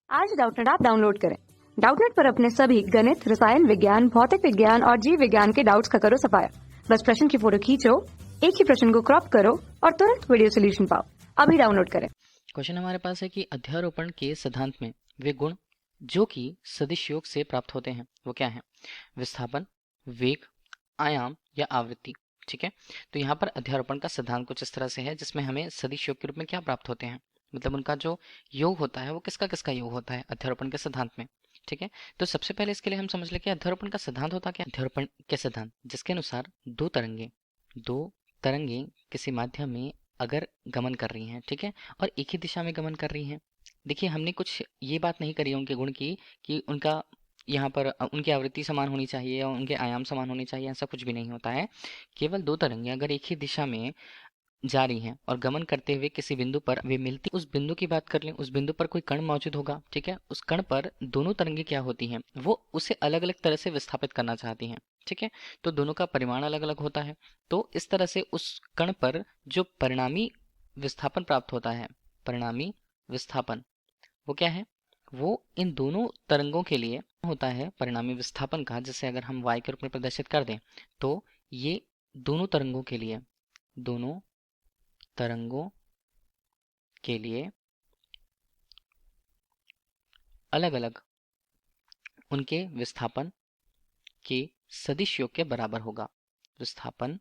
आज Doubtnut app download करें। Doubtnut पर अपने सभी गणित, रसायन विज्ञान, भौतिक विज्ञान और जीव विज्ञान के डाउट्स का करो सफाया। बस प्रश्न की फोटो खींचो, एक ही प्रश्न को क्रॉप करो और तुरंत वीडियो सोल्यूशन पाओ। अभी डाउनलोड करें। क्वेश्चन हमारे पास है कि अध्यारोपण के सिद्धांत में वे गुण जो कि सदिश योग से प्राप्त होते हैं वो क्या है? विस्थापन, वेग, आयाम या आवृत्ति। ठीक है, तो यहाँ पर अध्यारोपण का सिद्धांत कुछ इस तरह से है जिसमें हमें सदिश योग के रूप में क्या प्राप्त होते हैं, मतलब उनका जो योग होता है वो किसका किसका योग होता है अध्यारोपण के सिद्धांत में। ठीक है, तो सबसे पहले इसके लिए हम समझ लें कि अध्यारोपण का सिद्धांत होता क्या। अध्यारोपण के सिद्धांत जिसके अनुसार दो तरंगे किसी माध्यम में अगर गमन कर रही हैं, ठीक है, और एक ही दिशा में गमन कर रही हैं। देखिए, हमने कुछ ये बात नहीं करी है उनके गुण की कि उनका यहाँ पर उनकी आवृत्ति समान होनी चाहिए या उनके आयाम समान होने चाहिए, ऐसा कुछ भी नहीं होता है। केवल दो तरंगे अगर एक ही दिशा में जा रही हैं और गमन करते हुए किसी बिंदु पर वे मिलती, उस बिंदु की बात कर लें, उस बिंदु पर कोई कण मौजूद होगा। ठीक है, उस कण पर दोनों तरंगे क्या होती हैं, वो उसे अलग अलग तरह से विस्थापित करना चाहती हैं। ठीक है, तो दोनों का परिमाण अलग अलग होता है। तो इस तरह से उस कण पर जो परिणामी विस्थापन प्राप्त होता है, परिणामी विस्थापन वो क्या है, वो इन दोनों तरंगों के लिए होता है परिणामी विस्थापन का, जिसे अगर हम y के रूप में प्रदर्शित कर दें तो ये दोनों तरंगों के लिए अलग अलग उनके विस्थापन के सदिश योग के बराबर होगा। विस्थापन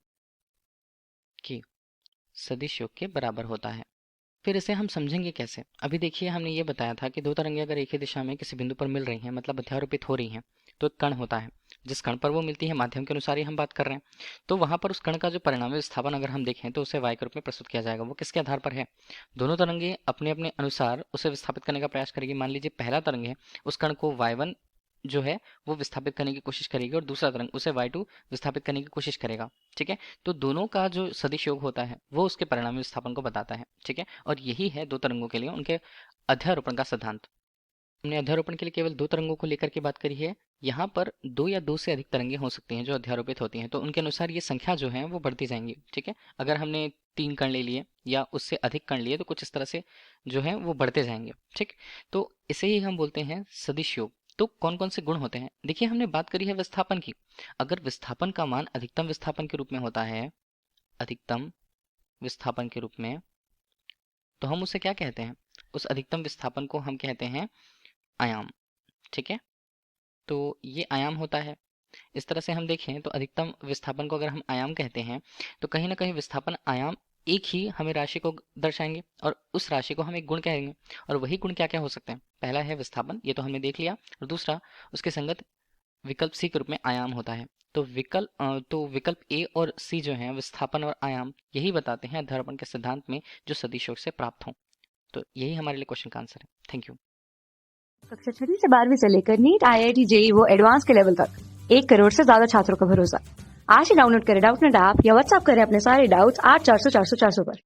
के सदिश योग के बराबर होता है। फिर इसे हम समझेंगे कैसे। अभी देखिए, हमने ये बताया था कि दो तरंगे अगर एक ही दिशा में किसी बिंदु पर मिल रही हैं, मतलब अध्यारोपित हो रही हैं, तो एक कण होता है। जिस कण पर वो मिलती है, माध्यम के अनुसार ही हम बात कर रहे हैं, तो वहां पर उस कण का जो परिणामी विस्थापन अगर हम देखें तो उसे y के रूप में प्रस्तुत किया जाएगा। वो किसके आधार पर है? दोनों तरंगे अपने अपने अनुसार उसे विस्थापित करने का प्रयास करेगी। मान लीजिए पहला तरंग है, उस कण को y1 जो है वो विस्थापित करने की कोशिश करेगी और दूसरा तरंग उसे y2 विस्थापित करने की कोशिश करेगा। ठीक है, तो दोनों का जो सदिश योग होता है वो उसके परिणामी विस्थापन को बताता है। ठीक है, और यही है दो तरंगों के लिए उनके अध्यारोपण का सिद्धांत। हमने अध्यारोपण के लिए केवल दो तरंगों को लेकर के बात करी है। यहाँ पर दो या दो से अधिक तरंगे हो सकती हैं जो अध्यारोपित होती हैं, तो उनके अनुसार ये संख्या जो है वो बढ़ती जाएंगी। ठीक है, अगर हमने 3 कण ले लिए या उससे अधिक कण लिए तो कुछ इस तरह से जो है वो बढ़ते जाएंगे। ठीक, तो इसे ही हम बोलते हैं सदिश योग। तो कौन कौन से गुण होते हैं? देखिए, हमने बात करी है विस्थापन की। अगर विस्थापन का मान अधिकतम विस्थापन के रूप में होता है, अधिकतम विस्थापन के रूप में, तो हम उसे क्या कहते हैं? उस अधिकतम विस्थापन को हम कहते हैं आयाम। ठीक है, तो ये आयाम होता है। इस तरह से हम देखें तो अधिकतम विस्थापन को अगर हम आयाम कहते हैं तो कहीं ना कहीं विस्थापन आयाम एक ही हमें राशि को दर्शाएंगे और उस राशि को हम एक गुण कहेंगे। और वही गुण क्या क्या हो सकते हैं? पहला है विस्थापन, ये तो हमने देख लिया, और दूसरा उसके संगत विकल्प सी के रूप में आयाम होता है। तो विकल्प ए और सी जो है विस्थापन और आयाम, यही बताते हैं अध्यारोपण के सिद्धांत में जो सदिश योग से प्राप्त हों। तो यही हमारे लिए क्वेश्चन का आंसर है। Thank you. कक्षा 6 से 12वीं से लेकर नीट, IIT, JEE वो एडवांस के लेवल तक 1 करोड़ से ज्यादा छात्रों का भरोसा। आज ही डाउनलोड करें डाउटनेट ऐप या व्हाट्सएप करें अपने सारे डाउट्स 8400 400 400 पर।